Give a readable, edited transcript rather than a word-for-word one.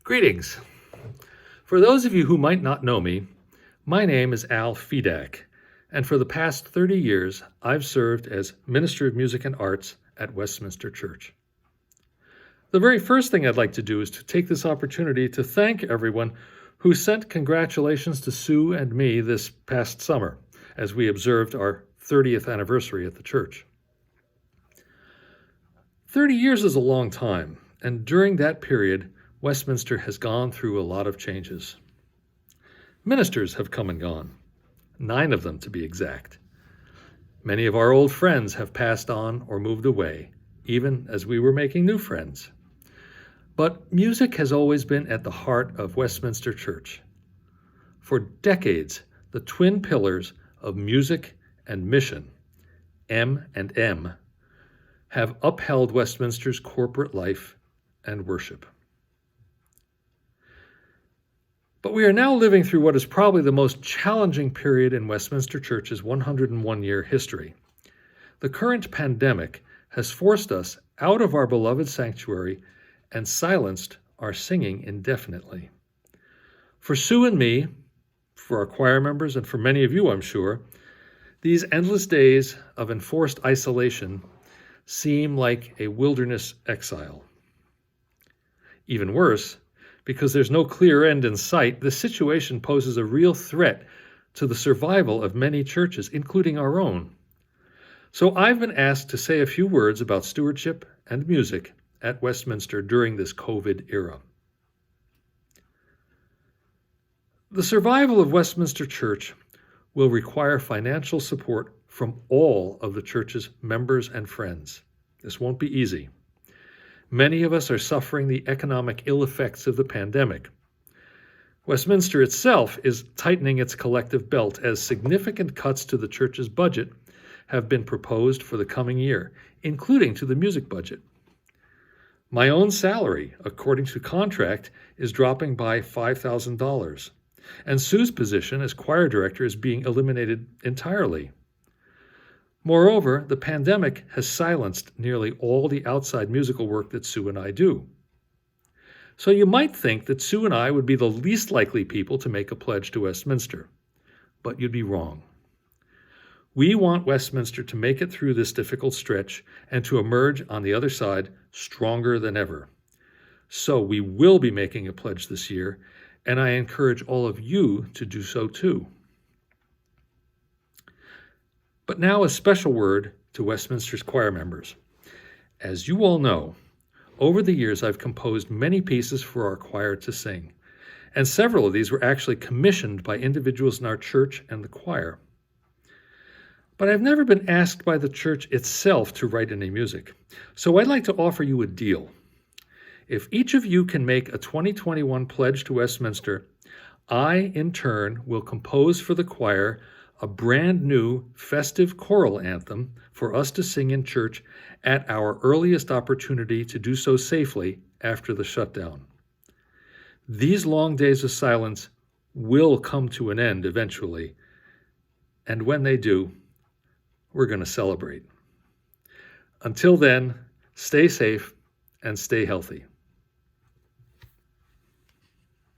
Greetings. For those of you who might not know me, my name is Al Fedak, and for the past 30 years, I've served as Minister of Music and Arts at Westminster Church. The very first thing I'd like to do is to take this opportunity to thank everyone who sent congratulations to Sue and me this past summer as we observed our 30th anniversary at the church. 30 years is a long time, and during that period, Westminster has gone through a lot of changes. Ministers have come and gone, 9 of them to be exact. Many of our old friends have passed on or moved away, even as we were making new friends. But music has always been at the heart of Westminster Church. For decades, the twin pillars of music and mission, M and M, have upheld Westminster's corporate life and worship. But we are now living through what is probably the most challenging period in Westminster Church's 101-year history. The current pandemic has forced us out of our beloved sanctuary and silenced our singing indefinitely. For Sue and me, for our choir members, and for many of you, I'm sure, these endless days of enforced isolation seem like a wilderness exile. Even worse, because there's no clear end in sight, the situation poses a real threat to the survival of many churches, including our own. So I've been asked to say a few words about stewardship and music at Westminster during this COVID era. The survival of Westminster Church will require financial support from all of the church's members and friends. This won't be easy. Many of us are suffering the economic ill effects of the pandemic. Westminster itself is tightening its collective belt as significant cuts to the church's budget have been proposed for the coming year, including to the music budget. My own salary, according to contract, is dropping by $5,000, and Sue's position as choir director is being eliminated entirely. Moreover, the pandemic has silenced nearly all the outside musical work that Sue and I do. So you might think that Sue and I would be the least likely people to make a pledge to Westminster, but you'd be wrong. We want Westminster to make it through this difficult stretch and to emerge on the other side stronger than ever. So we will be making a pledge this year, and I encourage all of you to do so too. But now a special word to Westminster's choir members. As you all know, over the years I've composed many pieces for our choir to sing, and several of these were actually commissioned by individuals in our church and the choir. But I've never been asked by the church itself to write any music, so I'd like to offer you a deal. If each of you can make a 2021 pledge to Westminster, I, in turn, will compose for the choir a brand new festive choral anthem for us to sing in church at our earliest opportunity to do so safely after the shutdown. These long days of silence will come to an end eventually, and when they do, we're going to celebrate. Until then, stay safe and stay healthy.